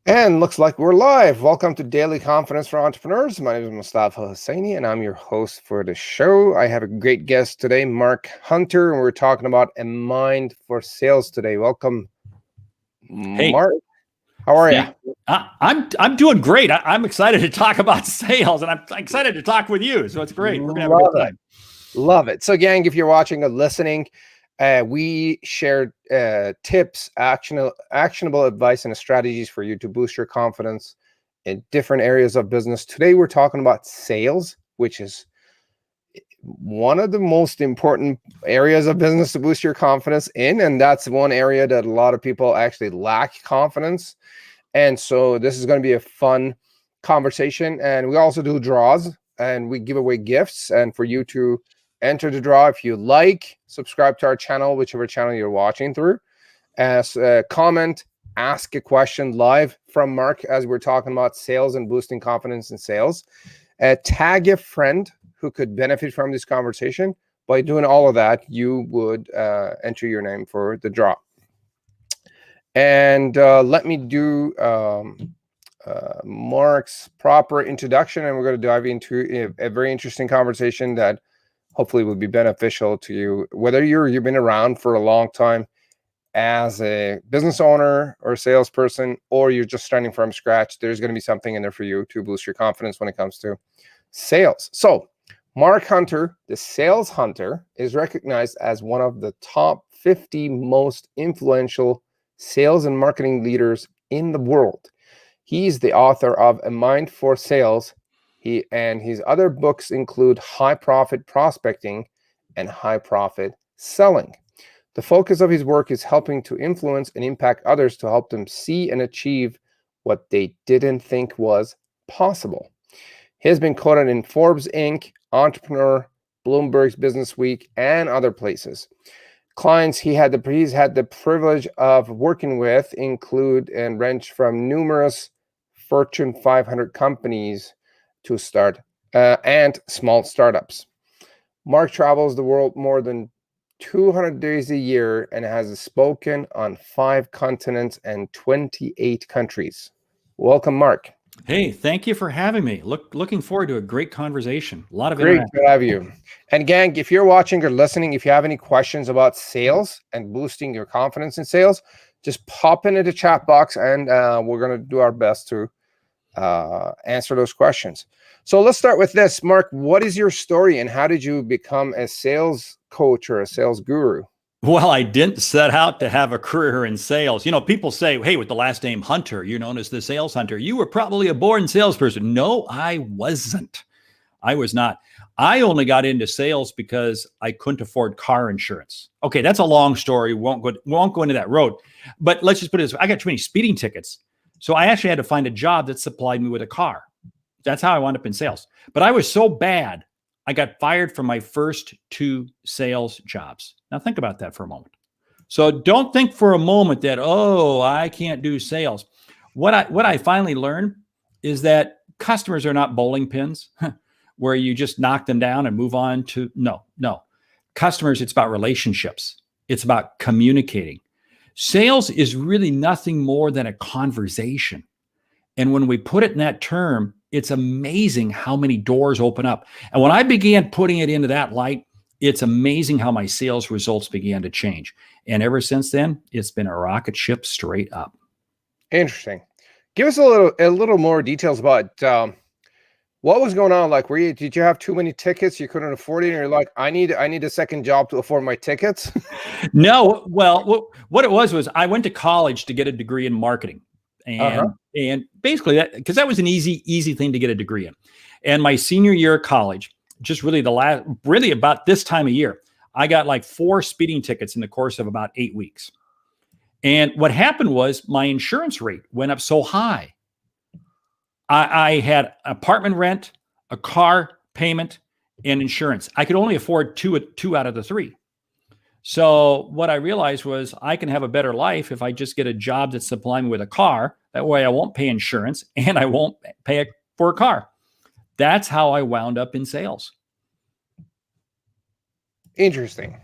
And looks like we're live. Welcome to Daily Confidence for Entrepreneurs. My name is Mustafa Hosseini, and I'm your host for the show. I have a great guest today, Mark Hunter, and we're talking about a mind for sales today. Welcome, Hey, Mark. How are yeah, you? I'm doing great. I'm excited to talk about sales, and I'm excited to talk with you. So it's great. We're gonna have a good time. Love it. So, gang, if you're watching or listening, we share tips, actionable advice, and strategies for you to boost your confidence in different areas of business. Today, we're talking about sales, which is one of the most important areas of business to boost your confidence in. And that's one area that a lot of people actually lack confidence. And so this is going to be a fun conversation. And we also do draws and we give away gifts. And for you to enter the draw, if you like, subscribe to our channel, whichever channel you're watching through, as comment, ask a question live from Mark as we're talking about sales and boosting confidence in sales. Tag a friend who could benefit from this conversation. By doing all of that, you would enter your name for the draw. And let me do Mark's proper introduction, and we're going to dive into a very interesting conversation that hopefully will be beneficial to you, whether you've been around for a long time as a business owner or a salesperson, or you're just starting from scratch. There's going to be something in there for you to boost your confidence when it comes to sales. So Mark Hunter, the sales hunter, is recognized as one of the top 50 most influential sales and marketing leaders in the world. He's the author of A Mind for Sales. His other books include High Profit Prospecting and High Profit Selling. The focus of his work is helping to influence and impact others to help them see and achieve what they didn't think was possible. He has been quoted in Forbes Inc., Entrepreneur, Bloomberg's Business Week, and other places. Clients he's had the privilege of working with include and range from numerous Fortune 500 companies to start and small startups. Mark travels the world more than 200 days a year and has spoken on 5 continents and 28 countries. Welcome, Mark. Hey, thank you for having me. Looking forward to a great conversation. A lot of Great interaction. to have you. And gang, if you're watching or listening, if you have any questions about sales and boosting your confidence in sales, just pop into the chat box and we're going to do our best to answer those questions. So let's start with this. Mark, what is your story and how did you become a sales coach or a sales guru? Well, I didn't set out to have a career in sales. You know, people say, hey, with the last name Hunter, you're known as the sales hunter. You were probably a born salesperson. No, I wasn't. I was not. I only got into sales because I couldn't afford car insurance. Okay, that's a long story. Won't go into that road. But let's just put it this way. I got too many speeding tickets. So I actually had to find a job that supplied me with a car. That's how I wound up in sales. But I was so bad, I got fired from my first 2 sales jobs. Now think about that for a moment. So don't think for a moment that, oh, I can't do sales. What I finally learned is that customers are not bowling pins where you just knock them down and move on to, no. Customers, it's about relationships. It's about communicating. Sales is really nothing more than a conversation. And when we put it in that term, it's amazing how many doors open up. And when I began putting it into that light, it's amazing how my sales results began to change. And ever since then, it's been a rocket ship straight up. Interesting. Give us a little more details about what was going on. Like, did you have too many tickets? You couldn't afford it, and you're like, I need a second job to afford my tickets. No, well, what it was I went to college to get a degree in marketing. And basically because that was an easy thing to get a degree in. And my senior year of college, just really about this time of year, I got like 4 speeding tickets in the course of about 8 weeks. And what happened was my insurance rate went up so high. I had apartment rent, a car payment, and insurance. I could only afford two out of the 3. So what I realized was I can have a better life if I just get a job that's supplying me with a car. That way I won't pay insurance and I won't pay for a car. That's how I wound up in sales. Interesting.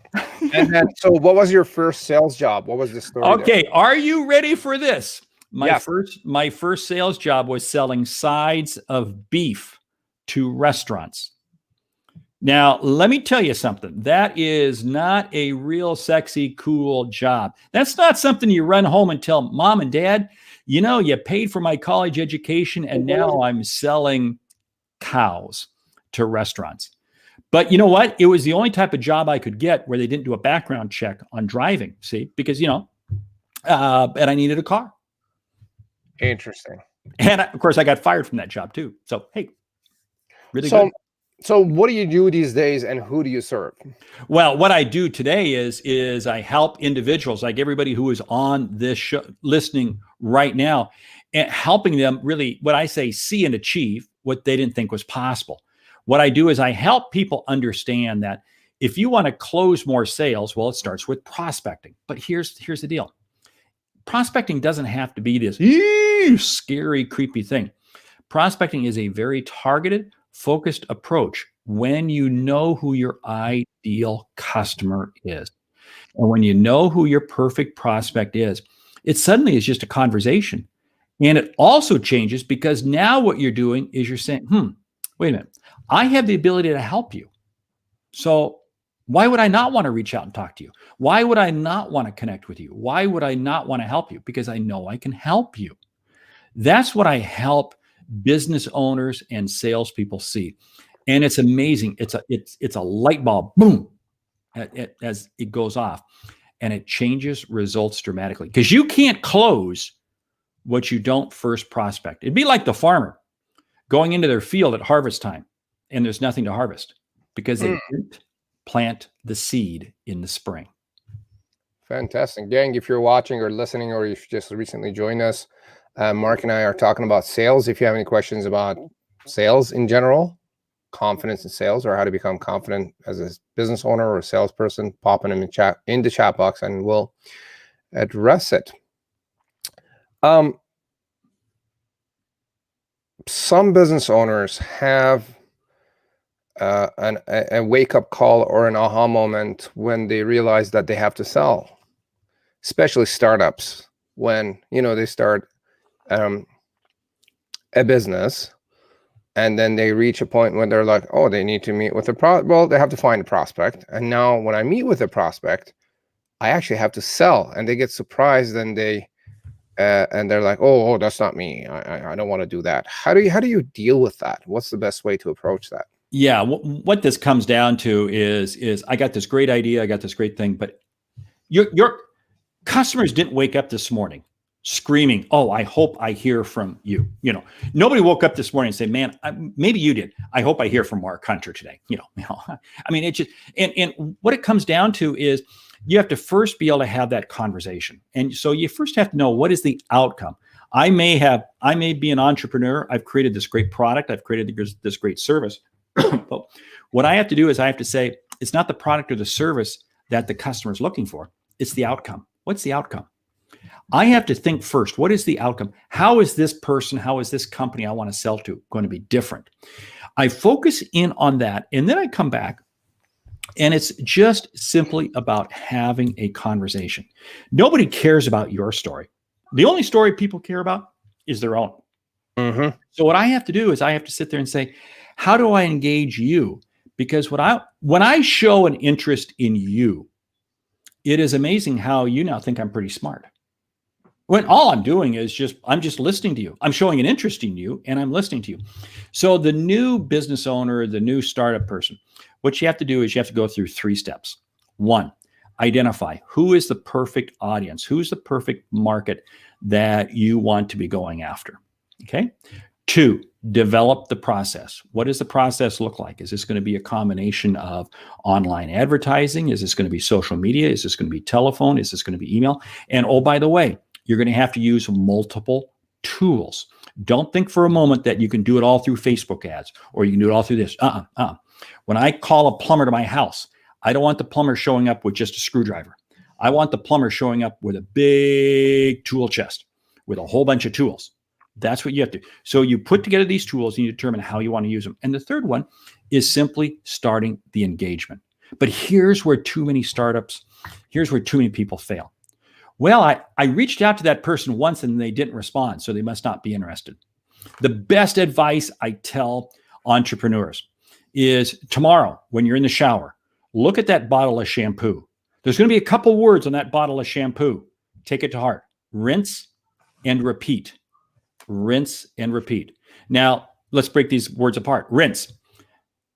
And then, so what was your first sales job? What was the story? Okay, are you ready for this? Yes. My first sales job was selling sides of beef to restaurants. Now, let me tell you something. That is not a real sexy, cool job. That's not something you run home and tell mom and dad, you paid for my college education and now I'm selling cows to restaurants. But you know what? It was the only type of job I could get where they didn't do a background check on driving, see, because, and I needed a car. Interesting. And of course, I got fired from that job too. So, hey, really So, good. so what do you do these days and who do you serve? Well, what I do today is I help individuals like everybody who is on this show, listening right now, and helping them really, what I say, see and achieve what they didn't think was possible. What I do is I help people understand that if you want to close more sales, well, it starts with prospecting. But here's the deal. Prospecting doesn't have to be this scary, creepy thing. Prospecting is a very targeted, focused approach when you know who your ideal customer is. And when you know who your perfect prospect is, it suddenly is just a conversation. And it also changes because now what you're doing is you're saying, wait a minute, I have the ability to help you. So why would I not want to reach out and talk to you? Why would I not want to connect with you? Why would I not want to help you? Because I know I can help you. That's what I help business owners and salespeople see. And it's amazing. It's a light bulb, boom, as it goes off. And it changes results dramatically. Because you can't close what you don't first prospect. It'd be like the farmer going into their field at harvest time and there's nothing to harvest because they didn't plant the seed in the spring. Fantastic. Gang, if you're watching or listening or you've just recently joined us, Mark and I are talking about sales. If you have any questions about sales in general, confidence in sales, or how to become confident as a business owner or a salesperson, pop them in the chat box and we'll address it. Some business owners have a wake-up call or an aha moment when they realize that they have to sell, especially startups. When they start a business and then they reach a point when they're like, oh, they need to meet with they have to find a prospect, and now when I meet with a prospect, I actually have to sell, and they get surprised and they're like, oh, that's not me. I don't want to do that. How do you deal with that? What's the best way to approach that? Yeah, what this comes down to is I got this great idea, I got this great thing, but your customers didn't wake up this morning screaming, oh, I hope I hear from you. Nobody woke up this morning and said, man, maybe you did. I hope I hear from Mark Hunter today. I mean, it just, and what it comes down to is you have to first be able to have that conversation. And so you first have to know, what is the outcome? I may be an entrepreneur. I've created this great product. I've created this great service. But what I have to do is I have to say, it's not the product or the service that the customer is looking for. It's the outcome. What's the outcome? I have to think first, what is the outcome? How is this person, how is this company I want to sell to going to be different? I focus in on that, and then I come back, and it's just simply about having a conversation. Nobody cares about your story. The only story people care about is their own. Mm-hmm. So what I have to do is I have to sit there and say, how do I engage you? Because when I show an interest in you, it is amazing how you now think I'm pretty smart. When all I'm doing is I'm just listening to you. I'm showing an interest in you and I'm listening to you. So the new business owner, the new startup person, what you have to do is you have to go through 3 steps. 1, identify who is the perfect audience, who's the perfect market that you want to be going after. Okay. 2, develop the process. What does the process look like? Is this going to be a combination of online advertising? Is this going to be social media? Is this going to be telephone? Is this going to be email? And oh, by the way, you're going to have to use multiple tools. Don't think for a moment that you can do it all through Facebook ads or you can do it all through this. When I call a plumber to my house, I don't want the plumber showing up with just a screwdriver. I want the plumber showing up with a big tool chest with a whole bunch of tools. That's what you have to do. So you put together these tools and you determine how you want to use them. And the third one is simply starting the engagement. But here's where too many people fail. Well, I reached out to that person once and they didn't respond, so they must not be interested. The best advice I tell entrepreneurs is tomorrow when you're in the shower, look at that bottle of shampoo. There's going to be a couple words on that bottle of shampoo. Take it to heart. Rinse and repeat. Rinse and repeat. Now, let's break these words apart. Rinse.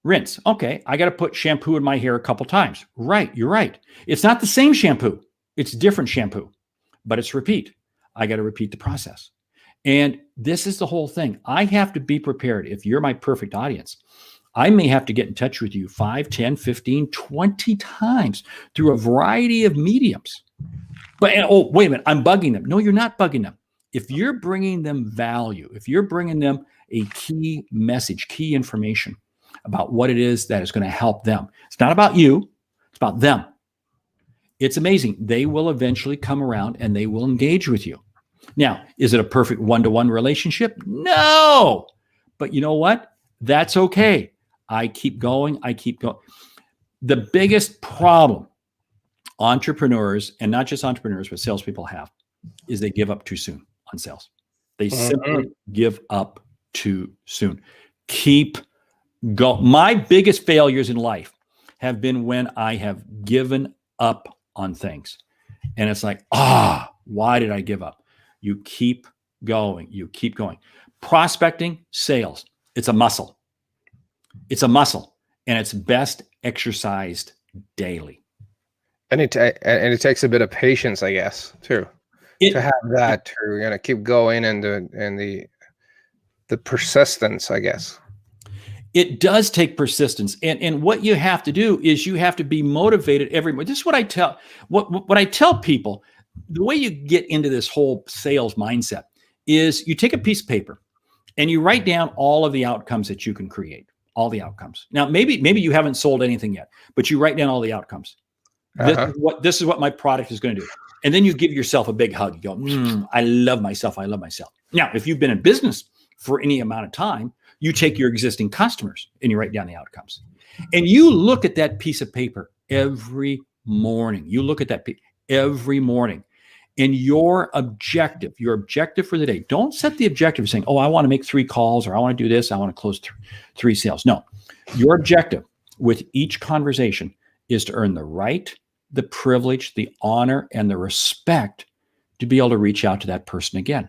Rinse. Okay, I got to put shampoo in my hair a couple times. Right, you're right. It's not the same shampoo. It's different shampoo, but it's repeat. I got to repeat the process. And this is the whole thing. I have to be prepared. If you're my perfect audience, I may have to get in touch with you 5, 10, 15, 20 times through a variety of mediums. But, oh, wait a minute, I'm bugging them. No, you're not bugging them. If you're bringing them value, if you're bringing them a key message, key information about what it is that is going to help them, it's not about you, it's about them. It's amazing. They will eventually come around and they will engage with you. Now, is it a perfect one-to-one relationship? No. But you know what? That's okay. I keep going. I keep going. The biggest problem entrepreneurs, and not just entrepreneurs, but salespeople have, is they give up too soon on sales. They simply give up too soon. Keep going. My biggest failures in life have been when I have given up on things. And it's like, why did I give up? You keep going. You keep going. Prospecting, sales, it's a muscle. It's a muscle, and it's best exercised daily. And it takes a bit of patience, I guess, too, to have that to keep going, and the persistence, I guess. It does take persistence, and what you have to do is you have to be motivated every morning. This is what I tell what I tell people. The way you get into this whole sales mindset is you take a piece of paper and you write down all of the outcomes that you can create. All the outcomes. Now, maybe you haven't sold anything yet, but you write down all the outcomes. This is what my product is going to do. And then you give yourself a big hug. You go, I love myself. I love myself. Now, if you've been in business for any amount of time, you take your existing customers and you write down the outcomes. And you look at that piece of paper every morning. You look at that every morning. And your objective for the day, don't set the objective of saying, I want to make 3 calls, or I want to do this, I want to close 3 sales. No, your objective with each conversation is to earn the right, the privilege, the honor, and the respect to be able to reach out to that person again.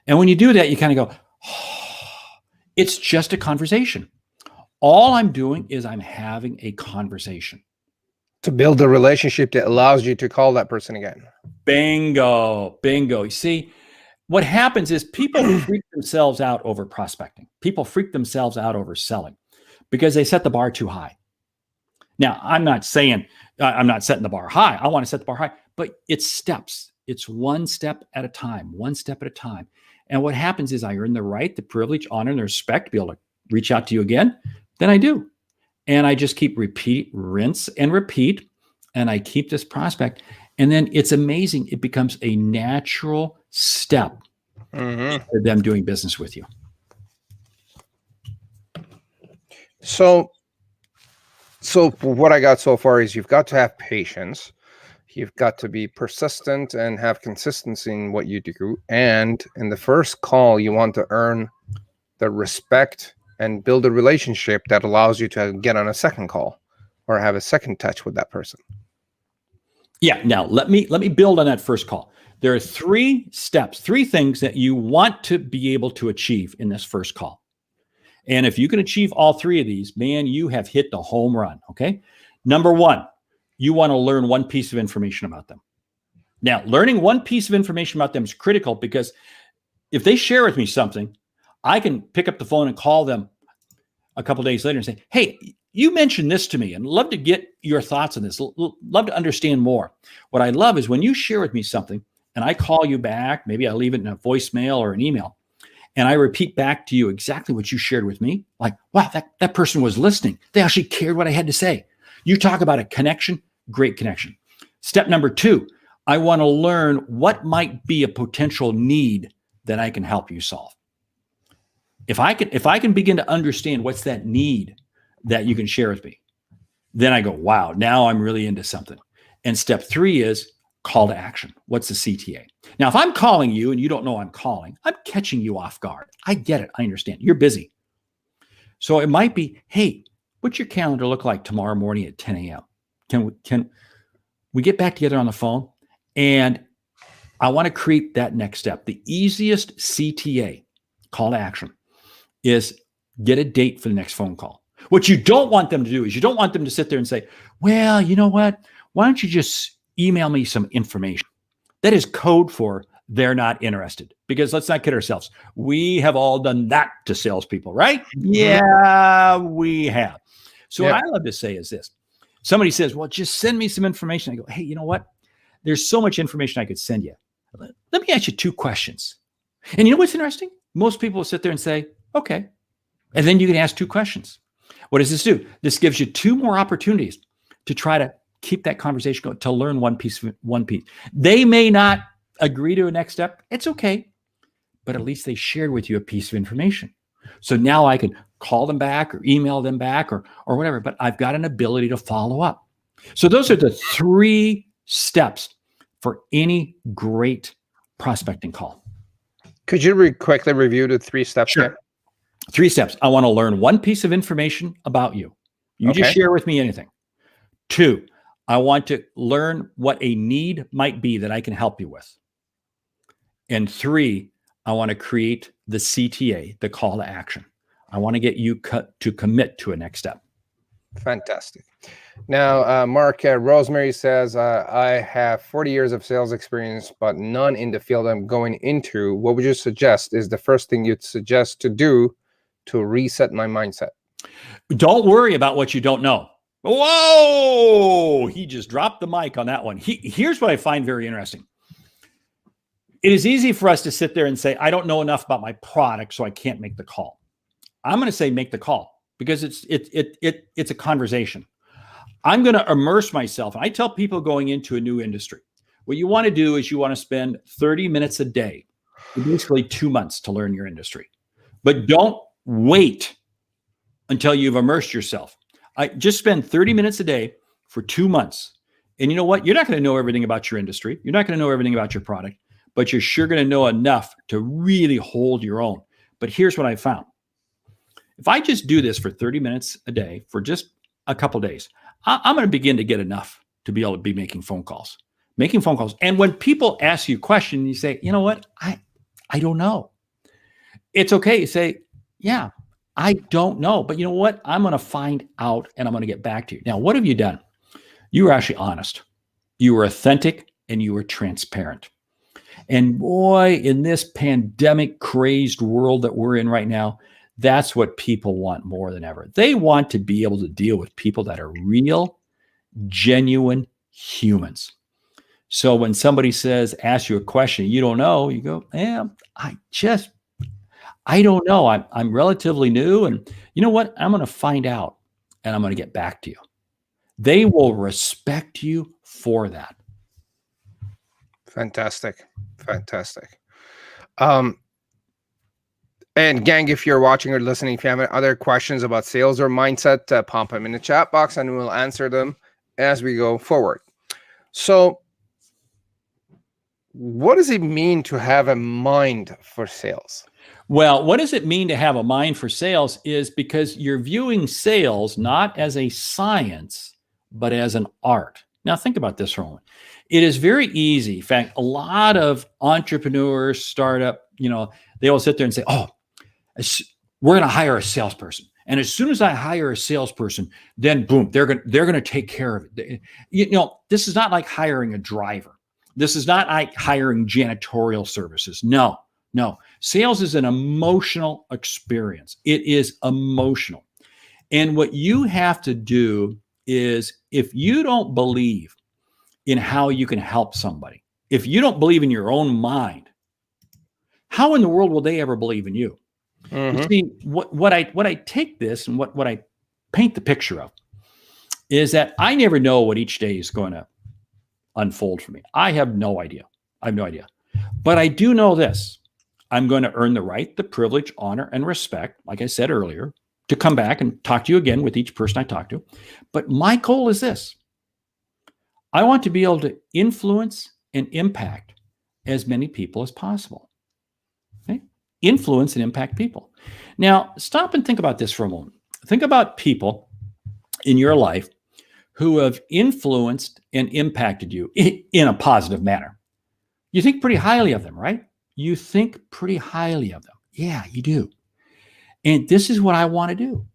And when you do that, you kind of go, it's just a conversation. All I'm doing is I'm having a conversation. To build a relationship that allows you to call that person again. Bingo. You see, what happens is people freak themselves out over prospecting. People freak themselves out over selling because they set the bar too high. Now, I'm not saying I'm not setting the bar high. I want to set the bar high, but it's steps. It's one step at a time, one step at a time. And what happens is I earn the right, the privilege, honor, and the respect to be able to reach out to you again. Then I do. And I just keep rinse and repeat, and I keep this prospect. And then it's amazing. It becomes a natural step for them doing business with you. So what I got so far is you've got to have patience. You've got to be persistent and have consistency in what you do. And in the first call, you want to earn the respect and build a relationship that allows you to get on a second call or have a second touch with that person. Yeah. Now let me build on that first call. There are 3 steps, 3 things that you want to be able to achieve in this first call. And if you can achieve all 3 of these, man, you have hit the home run. Okay. Number 1, you want to learn one piece of information about them. Now, learning one piece of information about them is critical because if they share with me something, I can pick up the phone and call them a couple of days later and say, hey, you mentioned this to me and love to get your thoughts on this. Love to understand more. What I love is when you share with me something and I call you back, maybe I leave it in a voicemail or an email, and I repeat back to you exactly what you shared with me. Like, wow, that person was listening. They actually cared what I had to say. You talk about a connection, great connection. Step number 2, I want to learn what might be a potential need that I can help you solve. If I can begin to understand what's that need that you can share with me, then I go, wow, now I'm really into something. And step 3 is call to action. What's the CTA? Now, if I'm calling you and you don't know I'm calling, I'm catching you off guard. I get it. I understand. You're busy. So it might be, hey, what's your calendar look like tomorrow morning at 10 a.m.? Can we get back together on the phone? And I want to create that next step. The easiest CTA, call to action, is get a date for the next phone call. What you don't want them to do is you don't want them to sit there and say, well, you know what? Why don't you just email me some information? That is code for they're not interested. Because let's not kid ourselves. We have all done that to salespeople, right? Yeah, we have. So what I love to say is this. Somebody says, well, just send me some information. I go, hey, you know what? There's so much information I could send you. Let me ask you 2 questions. And you know what's interesting? Most people will sit there and say, okay. And then you can ask 2 questions. What does this do? This gives you 2 more opportunities to try to keep that conversation going, to learn one piece. They may not agree to a next step. It's okay. But at least they shared with you a piece of information. So now I can call them back or email them back or whatever, but I've got an ability to follow up. So those are the 3 steps for any great prospecting call. Could you quickly review the 3 steps? Sure. Here? 3 steps. I want to learn one piece of information about you. You just share with me anything. 2, I want to learn what a need might be that I can help you with. And 3, I want to create the CTA, the call to action. I want to get you to commit to a next step. Fantastic. Now, Mark, Rosemary says, I have 40 years of sales experience, but none in the field I'm going into. What would you suggest is the first thing you'd suggest to do to reset my mindset? Don't worry about what you don't know. Whoa! He just dropped the mic on that one. Here's what I find very interesting. It is easy for us to sit there and say, I don't know enough about my product, so I can't make the call. I'm going to say make the call because it's a conversation. I'm going to immerse myself. I tell people going into a new industry, what you want to do is you want to spend 30 minutes a day, basically 2 months to learn your industry. But don't wait until you've immersed yourself. I just spend 30 minutes a day for 2 months. And you know what? You're not going to know everything about your industry. You're not going to know everything about your product, but you're sure going to know enough to really hold your own. But here's what I found. If I just do this for 30 minutes a day for just a couple of days, I'm going to begin to get enough to be able to be making phone calls. And when people ask you a question, you say, you know what? I don't know. It's okay to say, yeah, I don't know. But you know what? I'm going to find out and I'm going to get back to you. Now, what have you done? You were actually honest. You were authentic and you were transparent. And boy, in this pandemic crazed world that we're in right now, that's what people want more than ever. They want to be able to deal with people that are real, genuine humans. So when somebody asks you a question you don't know, you go, I don't know. I'm relatively new. And you know what? I'm going to find out and I'm going to get back to you. They will respect you for that. Fantastic. And gang, if you're watching or listening, if you have other questions about sales or mindset, pop them in the chat box and we'll answer them as we go forward. So what does it mean to have a mind for sales? Well, what does it mean to have a mind for sales is because you're viewing sales not as a science, but as an art. Now, think about this for a moment. It is very easy. In fact, a lot of entrepreneurs, startup, they will sit there and say, oh, we're going to hire a salesperson. And as soon as I hire a salesperson, then boom, they're going to take care of it. This is not like hiring a driver. This is not like hiring janitorial services. No. Sales is an emotional experience. It is emotional. And what you have to do is, if you don't believe in how you can help somebody, if you don't believe in your own mind, how in the world will they ever believe in you? Mm-hmm. You see, what I take this and what I paint the picture of is that I never know what each day is going to unfold for me. I have no idea. But I do know this. I'm going to earn the right, the privilege, honor, and respect, like I said earlier, to come back and talk to you again with each person I talk to. But my goal is this. I want to be able to influence and impact as many people as possible. Okay? Influence and impact people. Now, stop and think about this for a moment. Think about people in your life who have influenced and impacted you in a positive manner. You think pretty highly of them, right? You think pretty highly of them. Yeah, you do. And this is what I want to do.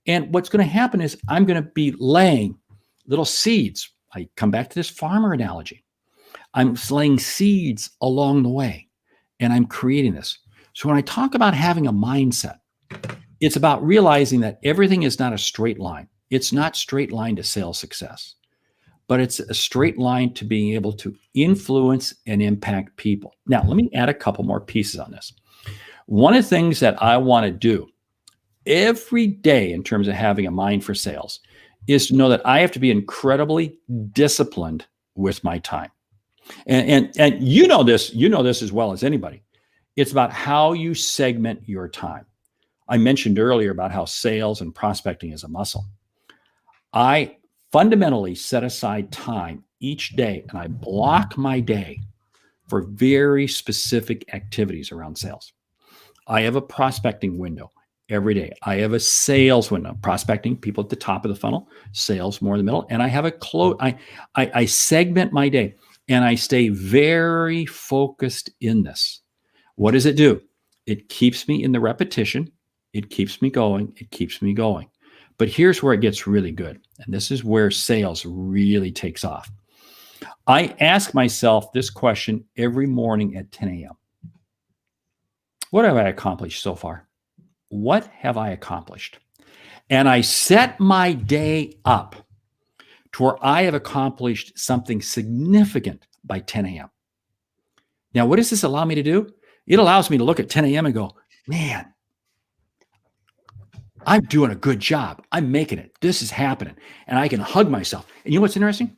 And what's going to happen is I'm going to be laying little seeds. I come back to this farmer analogy. I'm laying seeds along the way, and I'm creating this. So when I talk about having a mindset, it's about realizing that everything is not a straight line. It's not straight line to sales success, but it's a straight line to being able to influence and impact people. Now, let me add a couple more pieces on this. One of the things that I want to do every day in terms of having a mind for sales is to know that I have to be incredibly disciplined with my time. And you know this as well as anybody. It's about how you segment your time. I mentioned earlier about how sales and prospecting is a muscle. I fundamentally set aside time each day, and I block my day for very specific activities around sales. I have a prospecting window every day. I have a sales window, prospecting, people at the top of the funnel, sales more in the middle, and I have a close. I segment my day, and I stay very focused in this. What does it do? It keeps me in the repetition. It keeps me going. It keeps me going. But here's where it gets really good. And this is where sales really takes off. I ask myself this question every morning at 10 a.m. What have I accomplished so far? What have I accomplished? And I set my day up to where I have accomplished something significant by 10 a.m. Now, what does this allow me to do? It allows me to look at 10 a.m. and go, man, I'm doing a good job. I'm making it. This is happening. And I can hug myself. And you know what's interesting?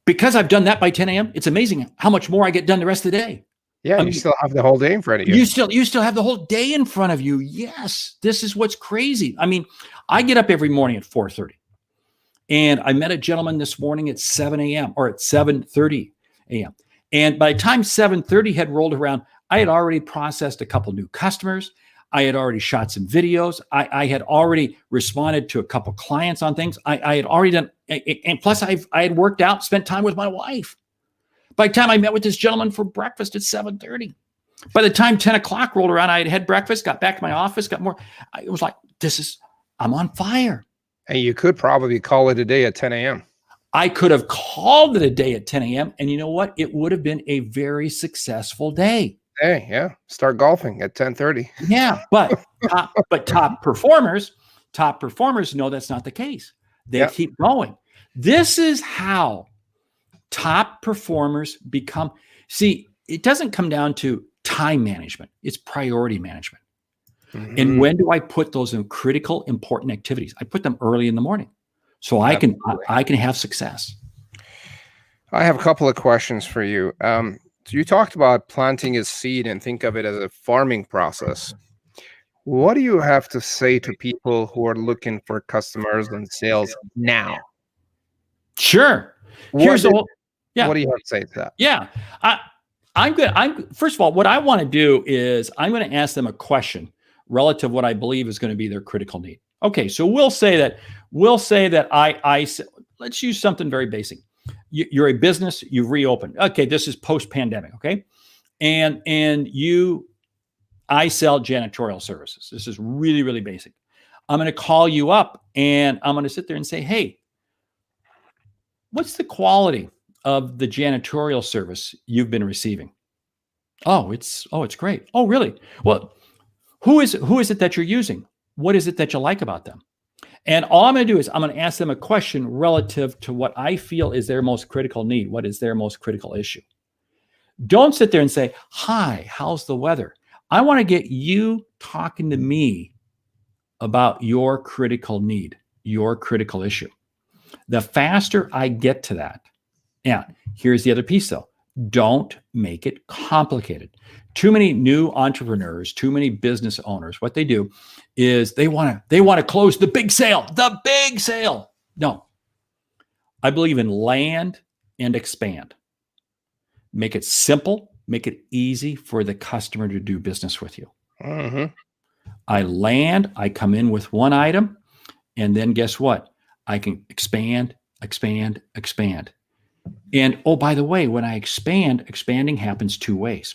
Because I've done that by 10 a.m., it's amazing how much more I get done the rest of the day. Yeah, you still have the whole day in front of you. You still have the whole day in front of you. Yes, this is what's crazy. I mean, I get up every morning at 4:30. And I met a gentleman this morning at 7 a.m. or at 7:30 a.m. And by the time 7:30 had rolled around, I had already processed a couple new customers. I had already shot some videos. I had already responded to a couple clients on things. I had already done, and plus I had worked out, spent time with my wife. By the time I met with this gentleman for breakfast at 7:30, by the time 10 o'clock rolled around, I had had breakfast, got back to my office, got more. It was like, I'm on fire. And you could probably call it a day at 10 a.m. I could have called it a day at 10 a.m. And you know what? It would have been a very successful day. Hey, yeah. Start golfing at 10:30. Yeah, but top performers know that's not the case. They keep going. This is how top performers become. See, it doesn't come down to time management. It's priority management. Mm-hmm. And when do I put those in critical, important activities? I put them early in the morning so I can have success. I have a couple of questions for you. So you talked about planting a seed and think of it as a farming process. What do you have to say to people who are looking for customers and sales now? Sure. What do you have to say to that? Yeah. First of all, what I want to do is I'm going to ask them a question relative to what I believe is going to be their critical need. Okay. So we'll say that let's use something very basic. You're a business, you've reopened. Okay, this is post-pandemic, okay? And I sell janitorial services. This is really, really basic. I'm going to call you up and I'm going to sit there and say, hey, what's the quality of the janitorial service you've been receiving? Oh, it's great. Oh, really? Well, who is it that you're using? What is it that you like about them? And all I'm going to do is I'm going to ask them a question relative to what I feel is their most critical need. What is their most critical issue? Don't sit there and say, hi, how's the weather? I want to get you talking to me about your critical need, your critical issue. The faster I get to that, and here's the other piece though, don't make it complicated. Too many new entrepreneurs, too many business owners, what they do is they want to close the big sale. No, I believe in land and expand. Make it simple, make it easy for the customer to do business with you. I land, I come in with one item, and then guess what? I can expand. And oh, by the way, when I expand, expanding happens two ways.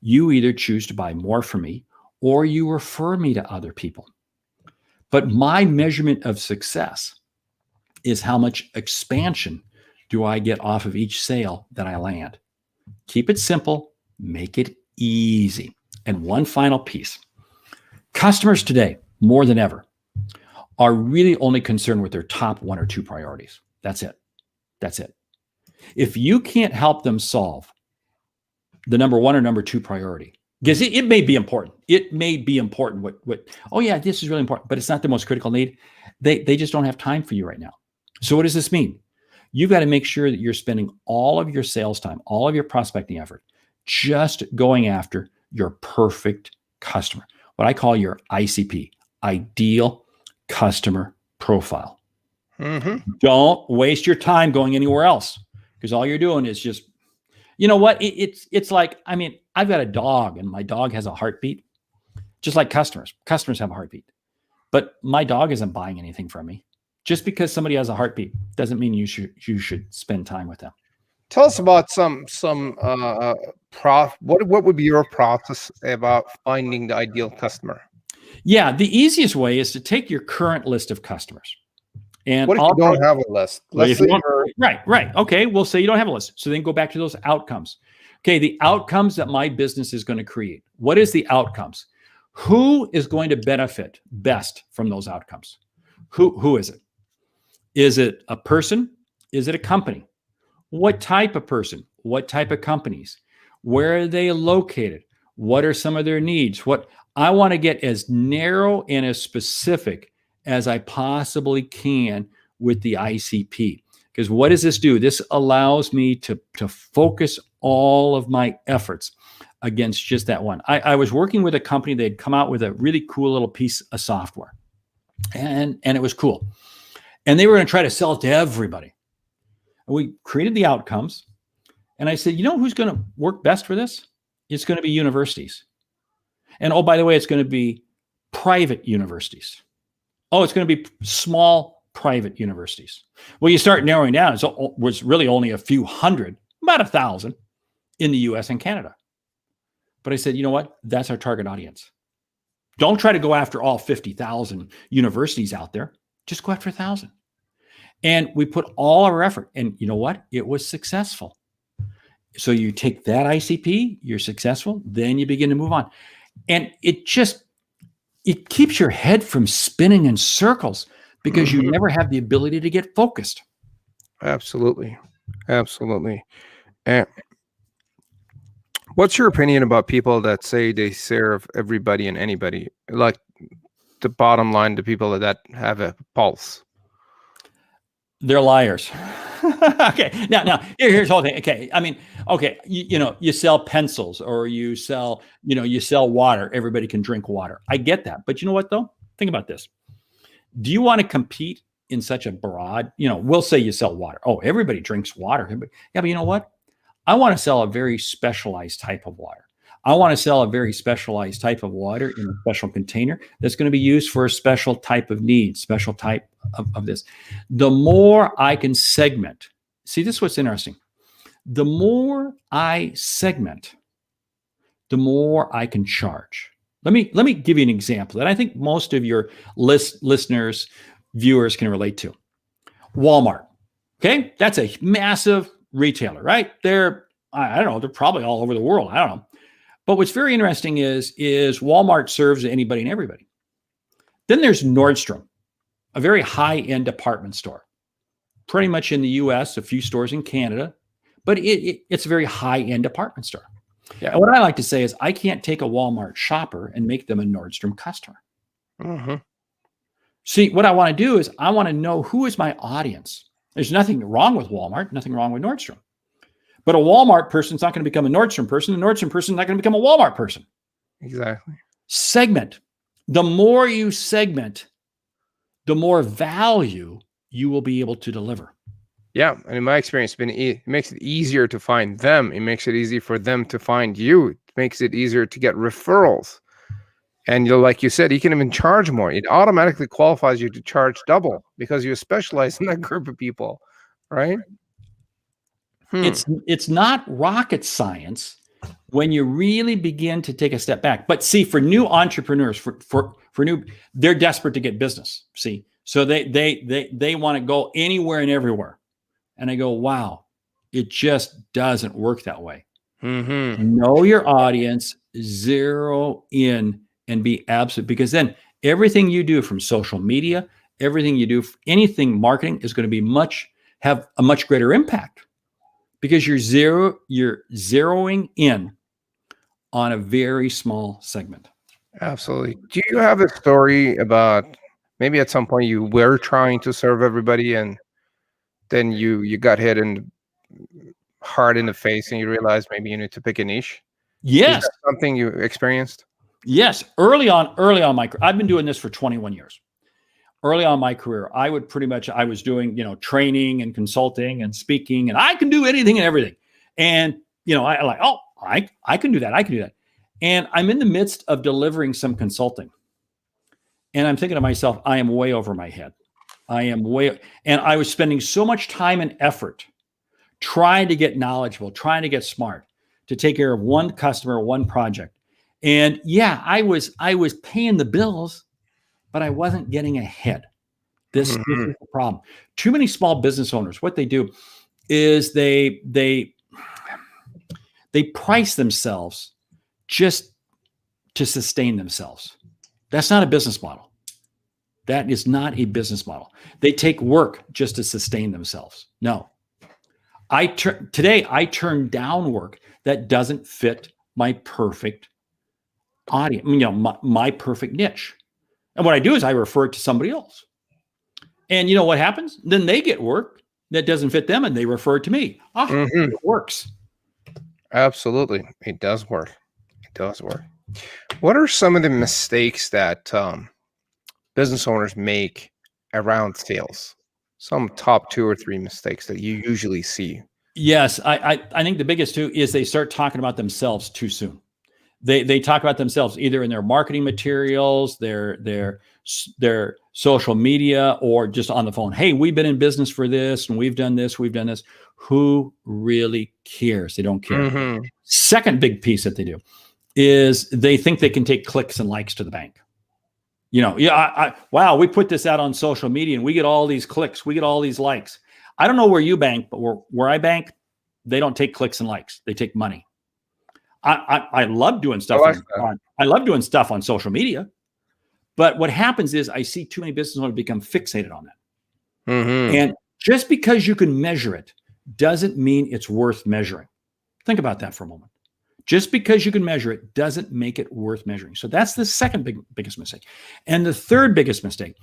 You either choose to buy more from me or you refer me to other people. But my measurement of success is how much expansion do I get off of each sale that I land. Keep it simple, make it easy. And one final piece. Customers today, more than ever, are really only concerned with their top one or two priorities. That's it. That's it. If you can't help them solve the number one or number two priority, because it may be important. It may be important. Oh yeah, this is really important, but it's not the most critical need. They just don't have time for you right now. So what does this mean? You've got to make sure that you're spending all of your sales time, all of your prospecting effort, just going after your perfect customer. What I call your ICP, ideal customer profile. Don't waste your time going anywhere else, because all you're doing is just, you know what? It's like, I mean, I've got a dog and my dog has a heartbeat, just like customers. Customers have a heartbeat, but my dog isn't buying anything from me. Just because somebody has a heartbeat doesn't mean you should spend time with them. Tell us about what would be your process about finding the ideal customer? Yeah, the easiest way is to take your current list of customers. And what if you don't have a list? Right. Okay, we'll say you don't have a list. So then go back to those outcomes. Okay, the outcomes that my business is going to create. What is the outcomes? Who is going to benefit best from those outcomes? Who is it? Is it a person? Is it a company? What type of person? What type of companies? Where are they located? What are some of their needs? What I want to get as narrow and as specific as I possibly can with the ICP. Because what does this do? This allows me to focus all of my efforts against just that one. I was working with a company. They'd come out with a really cool little piece of software. And it was cool. And they were going to try to sell it to everybody. And we created the outcomes. And I said, you know who's going to work best for this? It's going to be universities. And oh, by the way, it's going to be private universities. Oh, it's going to be small private universities. Well, you start narrowing down. It was really only a few hundred, about 1,000 in the US and Canada. But I said, you know what? That's our target audience. Don't try to go after all 50,000 universities out there. Just go after 1,000. And we put all our effort. And you know what? It was successful. So you take that ICP, you're successful, then you begin to move on. And it keeps your head from spinning in circles because you never have the ability to get focused. Absolutely. And what's your opinion about people that say they serve everybody and anybody? Like the bottom line, the people that have a pulse. They're liars. Okay. Now here's the whole thing. Okay. I mean, okay. You sell pencils or you sell water. Everybody can drink water. I get that. But you know what though? Think about this. Do you want to compete in such a broad, we'll say you sell water. Oh, everybody drinks water. Yeah, but you know what? I want to sell a very specialized type of water. I want to sell a very specialized type of water in a special container that's going to be used for a special type of need, special type of this. The more I can segment, see, this is what's interesting. The more I segment, the more I can charge. Let me give you an example that I think most of your listeners, viewers can relate to. Walmart. Okay, that's a massive retailer, right? They're probably all over the world. I don't know. But what's very interesting is Walmart serves anybody and everybody. Then there's Nordstrom, a very high-end department store, pretty much in the US, a few stores in Canada, but it's a very high-end department store. Yeah. And what I like to say is I can't take a Walmart shopper and make them a Nordstrom customer. Mm-hmm. See, what I want to do is I want to know who is my audience. There's nothing wrong with Walmart, nothing wrong with Nordstrom. But a Walmart person is not going to become a Nordstrom person. A Nordstrom person is not going to become a Walmart person. Exactly. Segment. The more you segment, the more value you will be able to deliver. Yeah, and in my experience, it makes it easier to find them. It makes it easy for them to find you. It makes it easier to get referrals. And like you said, you can even charge more. It automatically qualifies you to charge double because you specialize in that group of people, right? It's not rocket science when you really begin to take a step back. But see, for new entrepreneurs, for new, they're desperate to get business. See, so they want to go anywhere and everywhere. And I go, wow, it just doesn't work that way. Know your audience, zero in, and be absolute, because then everything you do from social media, everything you do, anything marketing is going to have a much greater impact because you're zeroing in on a very small segment. Absolutely. Do you have a story about maybe at some point you were trying to serve everybody and then you got hit hard in the face and you realized maybe you need to pick a niche? Yes. Is that something you experienced? Yes. Early on my career, I've been doing this for 21 years. Early on in my career, I was doing, training and consulting and speaking, and I can do anything and everything. And, I can do that. I can do that. And I'm in the midst of delivering some consulting. And I'm thinking to myself, I am way over my head. And I was spending so much time and effort trying to get knowledgeable, trying to get smart, to take care of one customer, one project. And yeah, I was paying the bills, but I wasn't getting ahead. This is the problem. Too many small business owners, what they do is they price themselves just to sustain themselves. That's not a business model. That is not a business model. They take work just to sustain themselves. No. Today I turn down work that doesn't fit my perfect audience, my perfect niche. And what I do is I refer it to somebody else. And you know what happens? Then they get work that doesn't fit them and they refer it to me. It works. Absolutely. It does work. It does work. What are some of the mistakes that business owners make around sales? Some top 2 or 3 mistakes that you usually see. Yes, I think the biggest two is they start talking about themselves too soon. They talk about themselves either in their marketing materials, their social media, or just on the phone. Hey, we've been in business for this, and we've done this, we've done this. Who really cares? They don't care. Second big piece that they do is they think they can take clicks and likes to the bank. Wow, we put this out on social media and we get all these clicks, we get all these likes. I don't know where you bank, but where I bank, they don't take clicks and likes. They take money. I love doing stuff. I love doing stuff on social media, but what happens is I see too many business owners become fixated on that. And just because you can measure it doesn't mean it's worth measuring. Think about that for a moment. Just because you can measure it doesn't make it worth measuring. So that's the second biggest mistake. And the third biggest mistake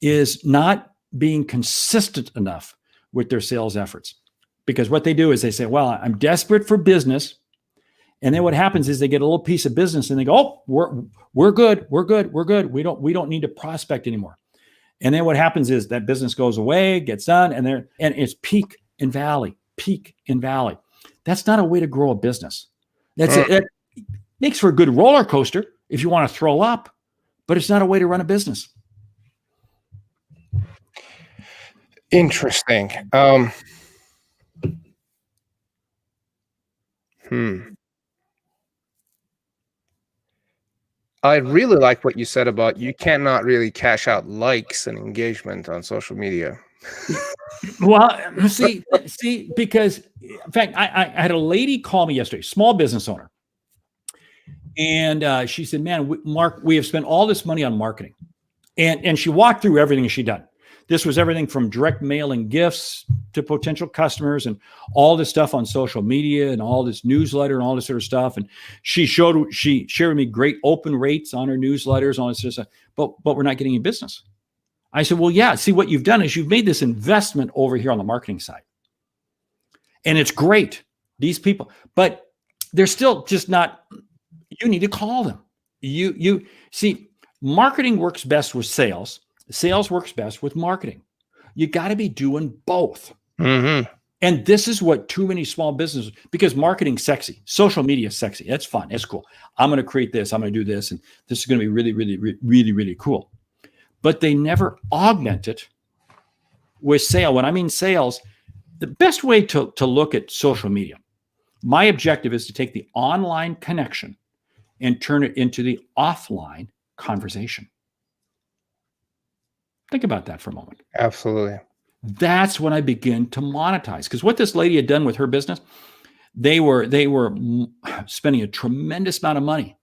is not being consistent enough with their sales efforts. Because what they do is they say, well, I'm desperate for business. And then what happens is they get a little piece of business and they go, oh, we're good. We don't need to prospect anymore. And then what happens is that business goes away, gets done, and it's peak and valley. That's not a way to grow a business. That makes for a good roller coaster if you want to throw up, but it's not a way to run a business. Interesting. I really like what you said about you cannot really cash out likes and engagement on social media. Well, see, because in fact, I had a lady call me yesterday, small business owner. And she said, man, Mark, we have spent all this money on marketing. And she walked through everything she'd done. This was everything from direct mailing gifts to potential customers and all this stuff on social media and all this newsletter and all this sort of stuff. And she shared with me great open rates on her newsletters, all this sort of stuff, but we're not getting any business. I said, well, yeah, see, what you've done is you've made this investment over here on the marketing side. And it's great, these people, but they're still just not, you need to call them. You see, marketing works best with sales. Sales works best with marketing. You got to be doing both. Mm-hmm. And this is what too many small businesses, because marketing's sexy, social media is sexy. That's fun. That's cool. I'm going to create this. I'm going to do this. And this is going to be really, really, really, really cool. But they never augment it with sale. When I mean sales, the best way to look at social media, my objective is to take the online connection and turn it into the offline conversation. Think about that for a moment. Absolutely. That's when I begin to monetize. Because what this lady had done with her business, they were spending a tremendous amount of money.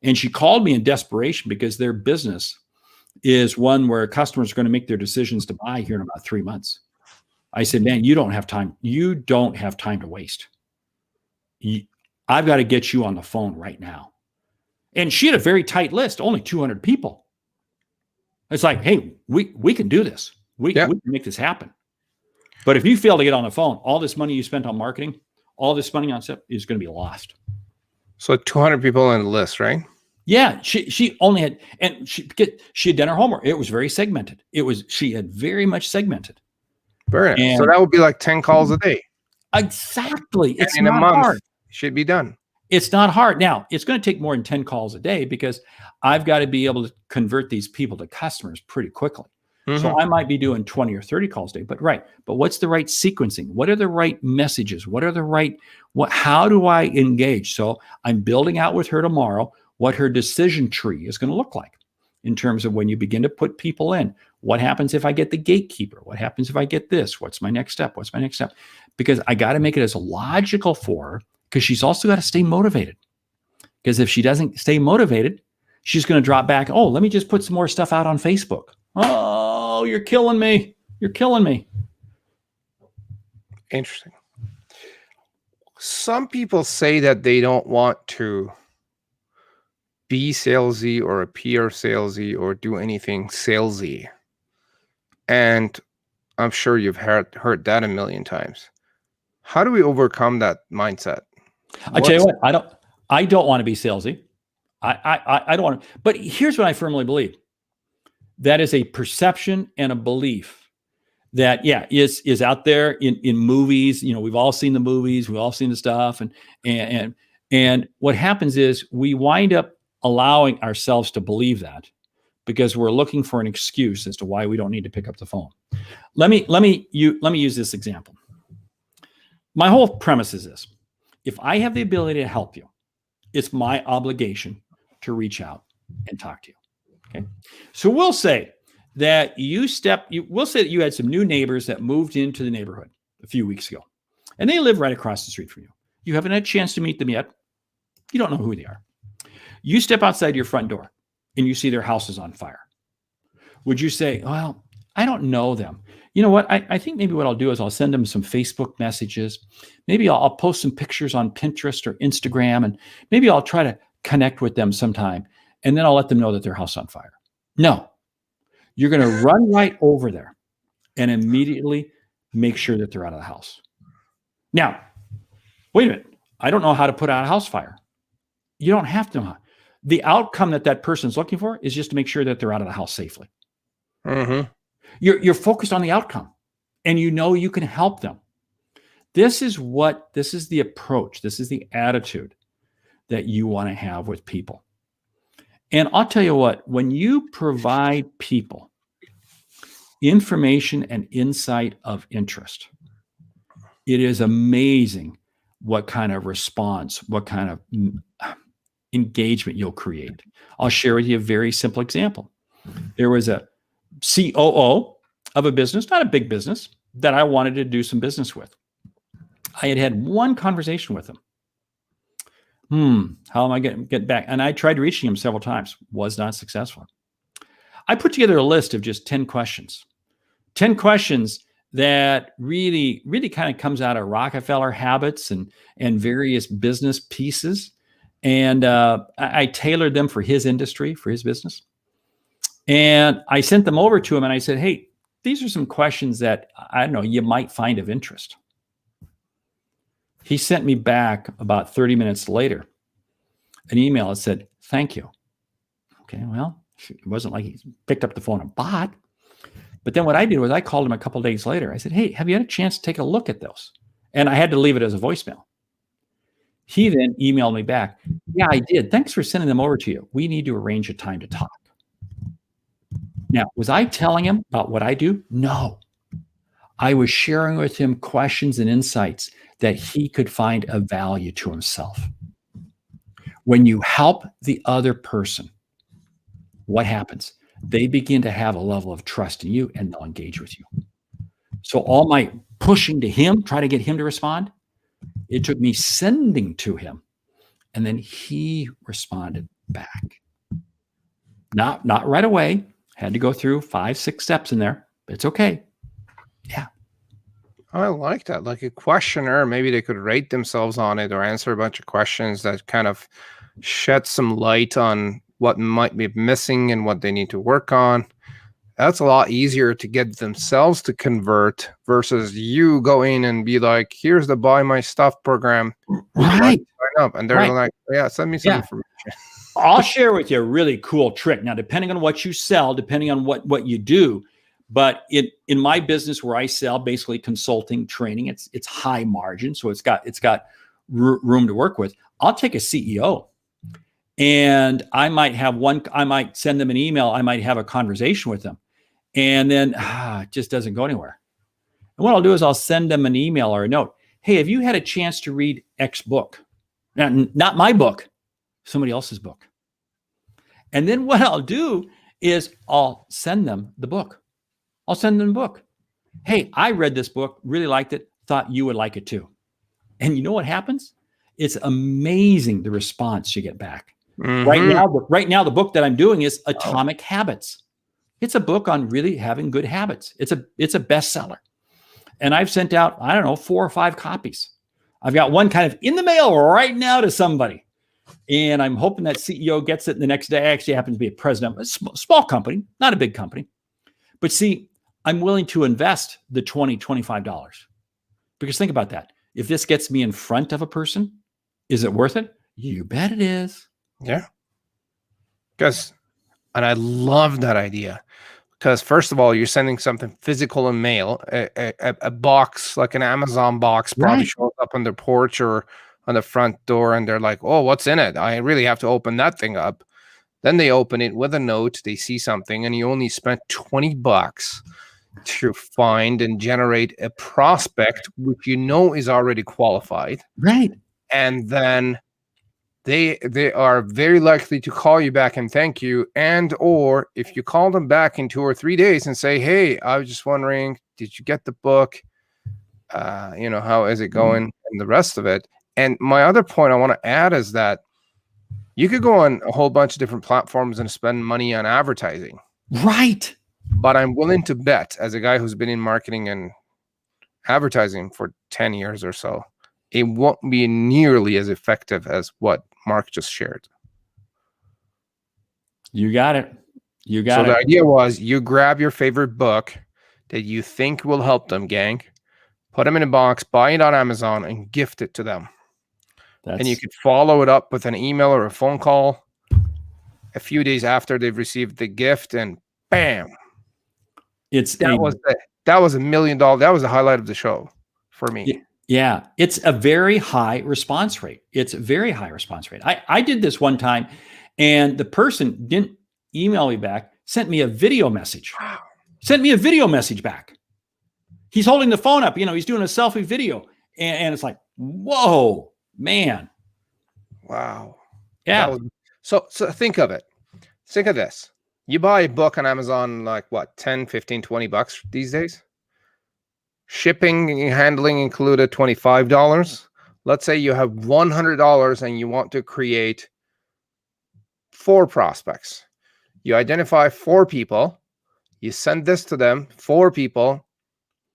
And she called me in desperation because their business is one where customers are going to make their decisions to buy here in about 3 months. I said, man, you don't have time. You don't have time to waste. I've got to get you on the phone right now. And she had a very tight list, only 200 people. It's like, hey, we can do this. We can make this happen. But if you fail to get on the phone, all this money you spent on marketing, all this money on stuff is going to be lost. So 200 people on the list, right? Yeah, she only had, and she had done her homework. It was very segmented. She had very much segmented. Very nice. So that would be like 10 calls a day. Exactly. It's in a not month, hard. it should be done. It's not hard. Now, it's going to take more than 10 calls a day because I've got to be able to convert these people to customers pretty quickly. Mm-hmm. So I might be doing 20 or 30 calls a day, but what's the right sequencing? What are the right messages? How do I engage? So I'm building out with her tomorrow what her decision tree is going to look like in terms of when you begin to put people in. What happens if I get the gatekeeper? What happens if I get this? What's my next step? Because I got to make it as logical for her, because she's also got to stay motivated. Because if she doesn't stay motivated, she's going to drop back. Oh, let me just put some more stuff out on Facebook. Oh, you're killing me. You're killing me. Interesting. Some people say that they don't want to be salesy or appear salesy or do anything salesy. And I'm sure you've heard that a million times. How do we overcome that mindset? I tell you what, I don't want to be salesy. I don't want to, but here's what I firmly believe. That is a perception and a belief that, is out there in movies. You know, we've all seen the movies, we've all seen the stuff. And what happens is we wind up allowing ourselves to believe that because we're looking for an excuse as to why we don't need to pick up the phone. Let me use this example. My whole premise is this. If I have the ability to help you, it's my obligation to reach out and talk to you. Okay. So we'll say that you had some new neighbors that moved into the neighborhood a few weeks ago, and they live right across the street from you. You haven't had a chance to meet them yet. You don't know who they are. You step outside your front door and you see their house is on fire. Would you say, well, I don't know them. You know what? I think maybe what I'll do is I'll send them some Facebook messages. Maybe I'll post some pictures on Pinterest or Instagram, and maybe I'll try to connect with them sometime. And then I'll let them know that their house is on fire. No, you're going to run right over there and immediately make sure that they're out of the house. Now, wait a minute. I don't know how to put out a house fire. You don't have to know how. The outcome that person's looking for is just to make sure that they're out of the house safely. Mm-hmm. You're focused on the outcome, and you know you can help them. This is the approach. This is the attitude that you want to have with people. And I'll tell you what, when you provide people information and insight of interest, it is amazing what kind of response, what kind of engagement you'll create. I'll share with you a very simple example. There was a COO of a business, not a big business, that I wanted to do some business with. I had one conversation with him. How am I going to get back? And I tried reaching him several times, was not successful. I put together a list of just 10 questions. 10 questions that really, really kind of comes out of Rockefeller habits and various business pieces. And I tailored them for his industry, for his business. And I sent them over to him and I said, hey, these are some questions that, I don't know, you might find of interest. He sent me back about 30 minutes later an email that said, thank you. Okay, well, it wasn't like he picked up the phone and bought. But then what I did was I called him a couple of days later. I said, hey, have you had a chance to take a look at those? And I had to leave it as a voicemail. He then emailed me back. Yeah, I did. Thanks for sending them over to you. We need to arrange a time to talk. Now, was I telling him about what I do? No. I was sharing with him questions and insights that he could find a value to himself. When you help the other person, what happens? They begin to have a level of trust in you and they'll engage with you. So all my pushing to him, try to get him to respond, it took me sending to him. And then he responded back. Not right away. Had to go through 5, 6 steps in there, but it's okay. Yeah. I like that. Like a questionnaire, maybe they could rate themselves on it or answer a bunch of questions that kind of shed some light on what might be missing and what they need to work on. That's a lot easier to get themselves to convert versus you go in and be like, here's the buy my stuff program. Right. Sign up. And they're like, yeah, send me some information. I'll share with you a really cool trick. Now, depending on what you sell, depending on what you do, but in my business where I sell basically consulting, training, it's high margin. So it's got room to work with. I'll take a CEO and I might send them an email. I might have a conversation with them. And then it just doesn't go anywhere. And what I'll do is I'll send them an email or a note. Hey, have you had a chance to read X book? Now, not my book, somebody else's book. And then what I'll do is I'll send them the book. I'll send them the book. Hey, I read this book, really liked it, thought you would like it too. And you know what happens? It's amazing the response you get back. Mm-hmm. Right now, the book that I'm doing is Atomic Habits. It's a book on really having good habits. It's a bestseller. And I've sent out, 4 or 5 copies. I've got one kind of in the mail right now to somebody. And I'm hoping that CEO gets it the next day. I actually happen to be a president of a small company, not a big company. But see, I'm willing to invest the $20, $25. Because think about that. If this gets me in front of a person, is it worth it? You bet it is. Yeah. And I love that idea. Because first of all, you're sending something physical in mail, a box, like an Amazon box, probably shows up on their porch or on the front door, and they're like, oh, what's in it? I really have to open that thing up. Then they open it with a note, they see something, and you only spent $20 to find and generate a prospect, which you know is already qualified. Right. And then they are very likely to call you back and thank you. And or if you call them back in 2 or 3 days and say, hey, I was just wondering, did you get the book? How is it going? And the rest of it. And my other point I want to add is that you could go on a whole bunch of different platforms and spend money on advertising. Right. But I'm willing to bet, as a guy who's been in marketing and advertising for 10 years or so, it won't be nearly as effective as what Mark just shared. You got it. So the idea was you grab your favorite book that you think will help them, gang, put them in a box, buy it on Amazon, and gift it to them. And you could follow it up with an email or a phone call a few days after they've received the gift, and bam. That was $1 million. That was the highlight of the show for me. Yeah. It's a very high response rate. I did this one time, and the person didn't email me back, sent me a video message. Wow. Sent me a video message back. He's holding the phone up, he's doing a selfie video. And it's like, whoa. Man. Wow. Yeah. So think of it. Think of this. You buy a book on Amazon, like what, 10, 15, $20 these days? Shipping and handling included $25. Let's say you have $100 and you want to create 4 prospects. You identify 4 people. You send this to them, 4 people.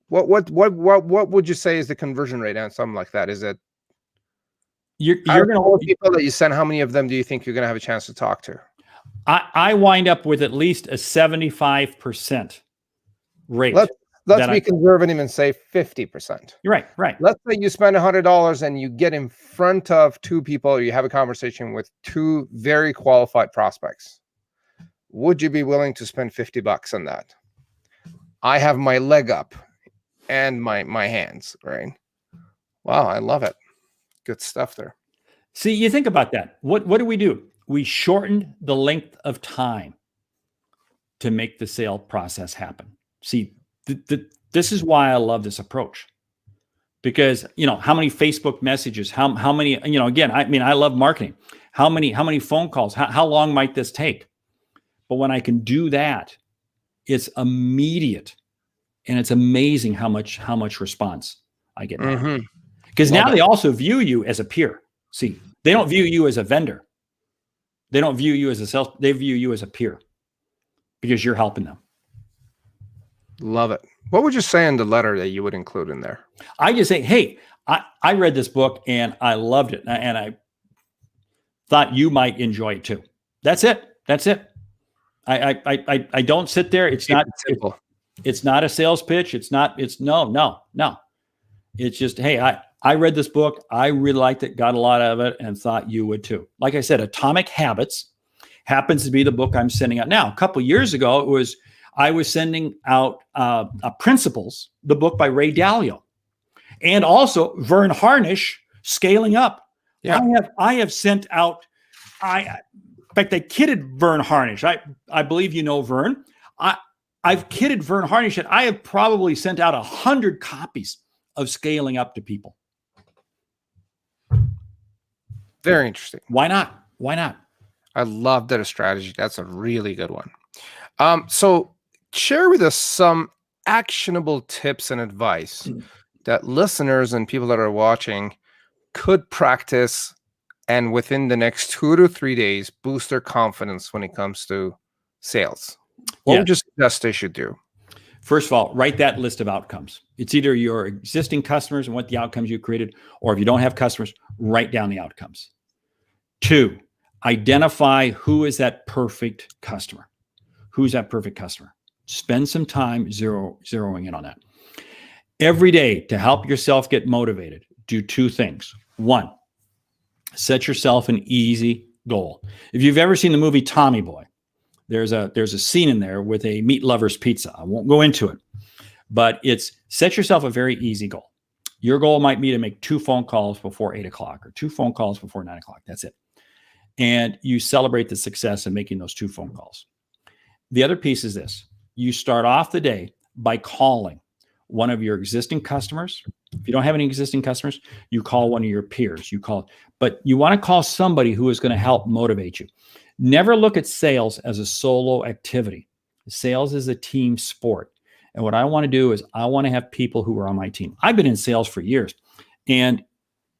What would you say is the conversion rate on something like that? Is it you're going to people that you send? How many of them do you think you're going to have a chance to talk to? I wind up with at least a 75% rate. Let's be conservative and say 50%. You're right. Let's say you spend $100 and you get in front of 2 people, or you have a conversation with 2 very qualified prospects. Would you be willing to spend $50 on that? I have my leg up and my hands, right? Wow, I love it. Good stuff there. See, you think about that. What do? We shortened the length of time to make the sale process happen. See, this is why I love this approach. Because, how many Facebook messages, how many, again, I love marketing. How many phone calls, how long might this take? But when I can do that, it's immediate, and it's amazing how much response I get. Because now they also view you as a peer. See, they don't view you as a vendor. They don't view you as a sales. They view you as a peer because you're helping them. Love it. What would you say in the letter that you would include in there? I just say, hey, I read this book and I loved it, and I thought you might enjoy it too. That's it. I don't sit there. It's not simple. It's not a sales pitch. It's no. It's just, hey, I read this book. I really liked it, got a lot out of it, and thought you would too. Like I said, Atomic Habits happens to be the book I'm sending out now. A couple of years ago, I was sending out Principles, the book by Ray Dalio, and also Vern Harnish, Scaling Up. Yeah. I have sent out. In fact, I kidded Vern Harnish. I believe you know Vern. I've kidded Vern Harnish that I have probably sent out 100 copies of Scaling Up to people. Very interesting. Why not? I love that strategy. That's a really good one. So share with us some actionable tips and advice that listeners and people that are watching could practice, and within the next 2 to 3 days, boost their confidence when it comes to sales. What would you suggest they should do? First of all, write that list of outcomes. It's either your existing customers and what the outcomes you created, or if you don't have customers, write down the outcomes. 2, identify who is that perfect customer. Who's that perfect customer? Spend some time zeroing in on that. Every day, to help yourself get motivated, do 2 things. 1, set yourself an easy goal. If you've ever seen the movie Tommy Boy, there's a scene in there with a meat lover's pizza. I won't go into it, but it's set yourself a very easy goal. Your goal might be to make 2 phone calls before 8 o'clock or 2 phone calls before 9 o'clock. That's it. And you celebrate the success of making those 2 phone calls. The other piece is this. You start off the day by calling one of your existing customers. If you don't have any existing customers, you call one of your peers. But you want to call somebody who is going to help motivate you. Never look at sales as a solo activity. Sales is a team sport. And what I want to do is I want to have people who are on my team. I've been in sales for years. And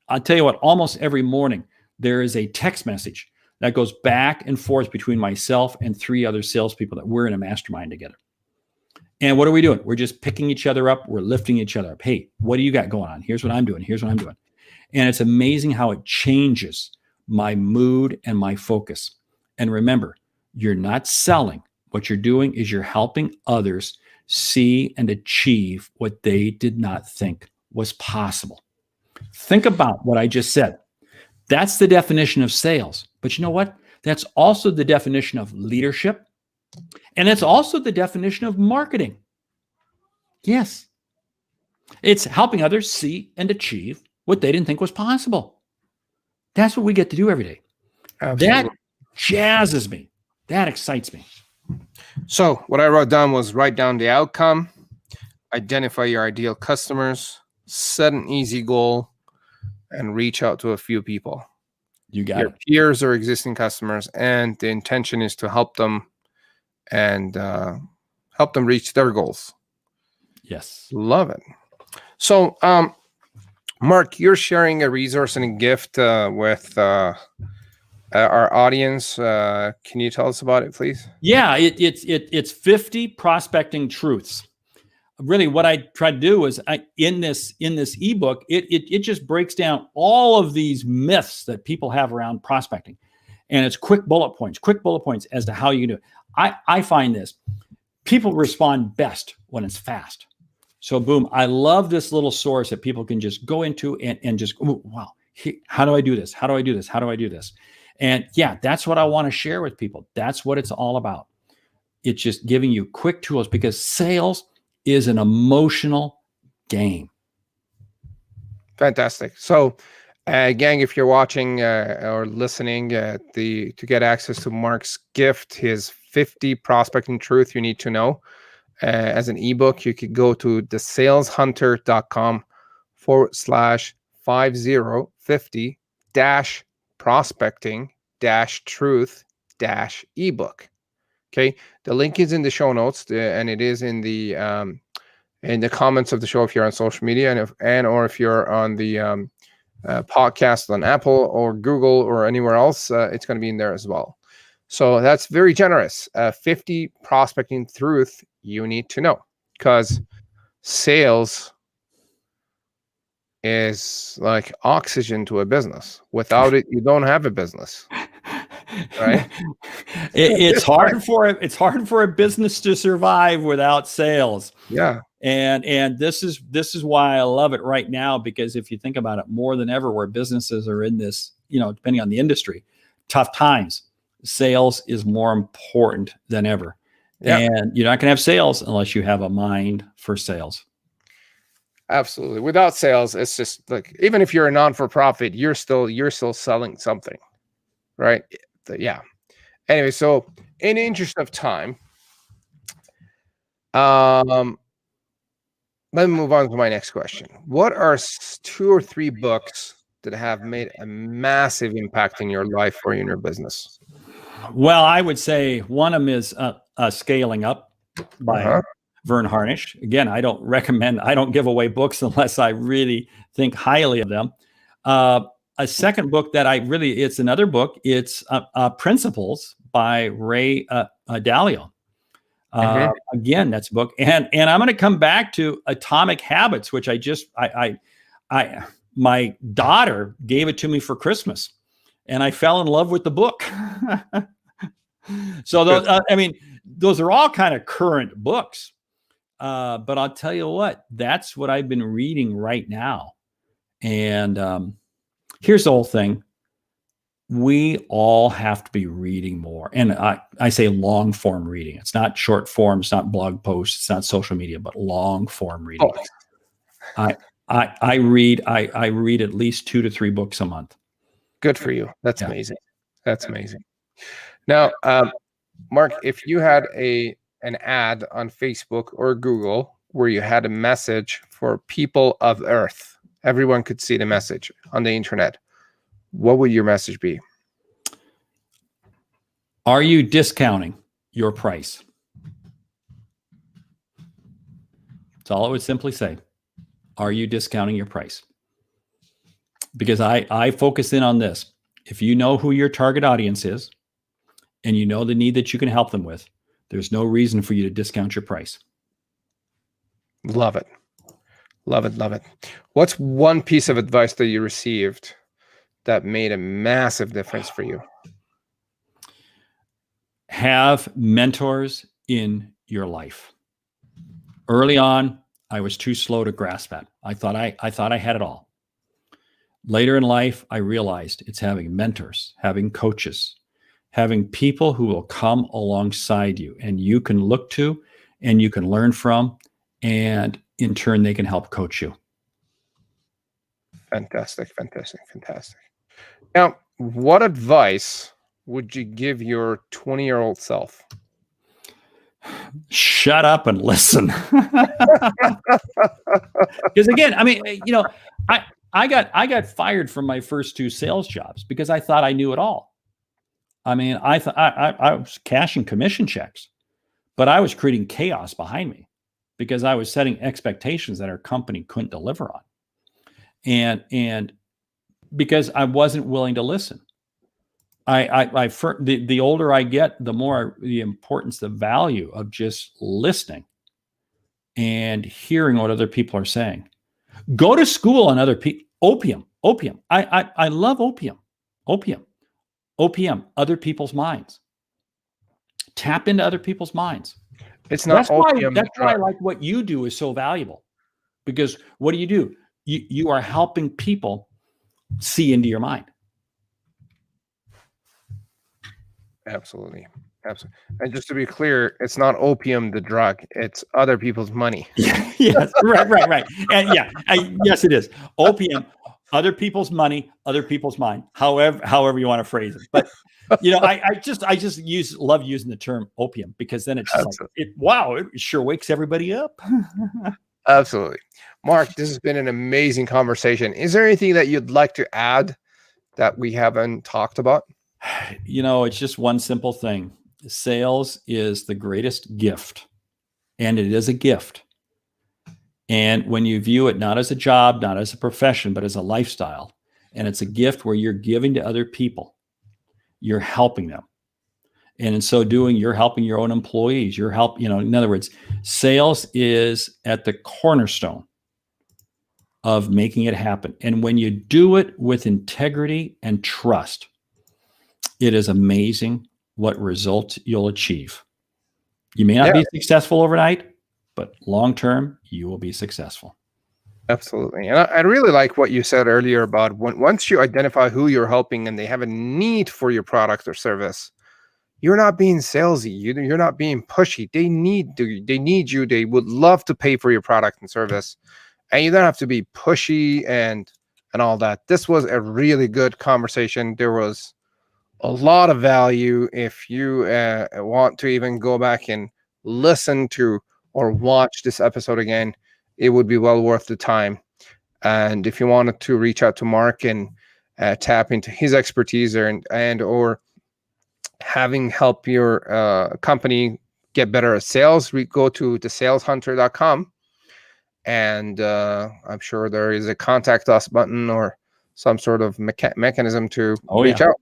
I'll tell you what, almost every morning, there is a text message that goes back and forth between myself and 3 other salespeople that we're in a mastermind together. And what are we doing? We're just picking each other up. We're lifting each other up. Hey, what do you got going on? Here's what I'm doing. Here's what I'm doing. And it's amazing how it changes my mood and my focus. And remember, you're not selling. What you're doing is you're helping others see and achieve what they did not think was possible. Think about what I just said. That's the definition of sales. But you know what? That's also the definition of leadership. And it's also the definition of marketing. Yes. It's helping others see and achieve what they didn't think was possible. That's what we get to do every day. Absolutely. That jazzes me. That excites me. So what I wrote down was write down the outcome, identify your ideal customers, set an easy goal, and reach out to a few people. You got your peers or existing customers, and the intention is to help them and help them reach their goals. Yes. Love it. So, Mark, you're sharing a resource and a gift with our audience. Can you tell us about it, please? Yeah, it's 50 prospecting truths. Really, what I try to do is in this ebook, it just breaks down all of these myths that people have around prospecting, and it's quick bullet points as to how you do it. I find this people respond best when it's fast. So boom, I love this little source that people can just go into and just, oh, wow, how do I do this? How do I do this? How do I do this? And yeah, that's what I want to share with people. That's what it's all about. It's just giving you quick tools, because sales is an emotional game. Fantastic. So, gang, if you're watching or listening, to get access to Mark's gift, his 50 prospecting truth you need to know, as an ebook, you could go to thesaleshunter.com/5050 prospecting truth ebook. Okay, the link is in the show notes, and it is in the comments of the show if you're on social media, or if you're on the podcast on Apple or Google or anywhere else, it's going to be in there as well. So that's very generous. 50 prospecting truth you need to know, because sales is like oxygen to a business. Without it, you don't have a business. Right? It's hard for a business to survive without sales. Yeah. And this is why I love it right now, because if you think about it, more than ever, where businesses are in this, depending on the industry, tough times, sales is more important than ever. Yeah. And you're not going to have sales unless you have a mind for sales. Absolutely. Without sales, it's just like, even if you're a non-for-profit, you're still selling something, right? Yeah. Anyway, so in the interest of time, let me move on to my next question. What are 2 or 3 books that have made a massive impact in your life or in your business? Well, I would say one of them is Scaling Up by Vern Harnish. Again, I don't give away books unless I really think highly of them. A second book that it's another book. It's Principles by Ray Dalio. Again, that's a book. And I'm going to come back to Atomic Habits, which my daughter gave it to me for Christmas, and I fell in love with the book. So those are all kind of current books. But I'll tell you what, that's what I've been reading right now. And here's the whole thing. We all have to be reading more. And I say long form reading. It's not short form. It's not blog posts. It's not social media, but long form reading. I read at least 2 to 3 books a month. Good for you. That's amazing. That's amazing. Now, Mark, if you had an ad on Facebook or Google where you had a message for people of Earth, everyone could see the message on the internet, what would your message be? Are you discounting your price? That's all I would simply say. Are you discounting your price? Because I focus in on this. If you know who your target audience is and you know the need that you can help them with, there's no reason for you to discount your price. Love it. Love it. Love it. What's one piece of advice that you received that made a massive difference for you? Have mentors in your life. Early on, I was too slow to grasp that. I thought I had it all. Later in life, I realized it's having mentors, having coaches, having people who will come alongside you and you can look to and you can learn from, and in turn, they can help coach you. Fantastic, fantastic, fantastic. Now, what advice would you give your 20-year-old self? Shut up and listen. Because again, I got fired from my first 2 sales jobs because I thought I knew it all. I thought I was cashing commission checks, but I was creating chaos behind me because I was setting expectations that our company couldn't deliver on. And because I wasn't willing to listen. The older I get, the more the importance, the value of just listening and hearing what other people are saying. Go to school on other people. Opium. I love opium. Opium, other people's minds. Tap into other people's minds. It's not opium. That's why I like what you do is so valuable. Because what do? You are helping people see into your mind. Absolutely. Absolutely. And just to be clear, it's not opium, the drug. It's other people's money. Yes, right. And yes, it is. Opium, other people's money, other people's mind. However you want to phrase it. But I just love using the term opium, because then it's just like it sure wakes everybody up. Absolutely. Mark, this has been an amazing conversation. Is there anything that you'd like to add that we haven't talked about? It's just one simple thing. Sales is the greatest gift, and it is a gift. And when you view it not as a job, not as a profession, but as a lifestyle, and it's a gift where you're giving to other people, you're helping them. And in so doing, you're helping your own employees. In other words, sales is at the cornerstone of making it happen. And when you do it with integrity and trust, it is amazing what results you'll achieve. You may not be successful overnight, but long-term, you will be successful. Absolutely. And I really like what you said earlier about once you identify who you're helping and they have a need for your product or service, you're not being salesy. You're not being pushy. They need you. They would love to pay for your product and service. And you don't have to be pushy and all that. This was a really good conversation. There was a lot of value. If you want to even go back and listen to or watch this episode again, it would be well worth the time. And if you wanted to reach out to Mark and tap into his expertise there and or having help your company get better at sales, we go to thesaleshunter.com, and I'm sure there is a contact us button or some sort of mechanism to reach out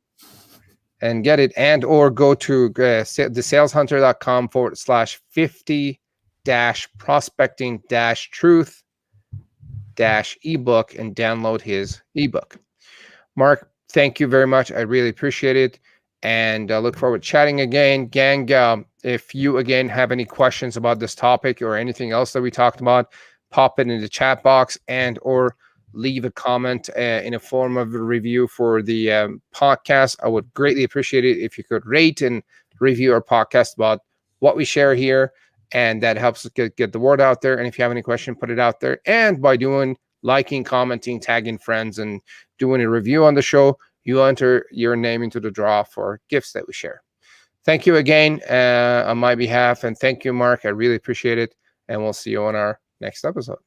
and get it, and or go to thesaleshunter.com /50-prospecting-truth-ebook and download his ebook. Mark, thank you very much. I really appreciate it. And I look forward to chatting again. Gang, if you, again, have any questions about this topic or anything else that we talked about, pop it in the chat box and or leave a comment in a form of a review for the podcast. I would greatly appreciate it if you could rate and review our podcast about what we share here, and that helps us get the word out there. And if you have any question, put it out there. And by liking, commenting, tagging friends, and doing a review on the show, you enter your name into the draw for gifts that we share. Thank you again on my behalf, and thank you, Mark. I really appreciate it, and we'll see you on our next episode.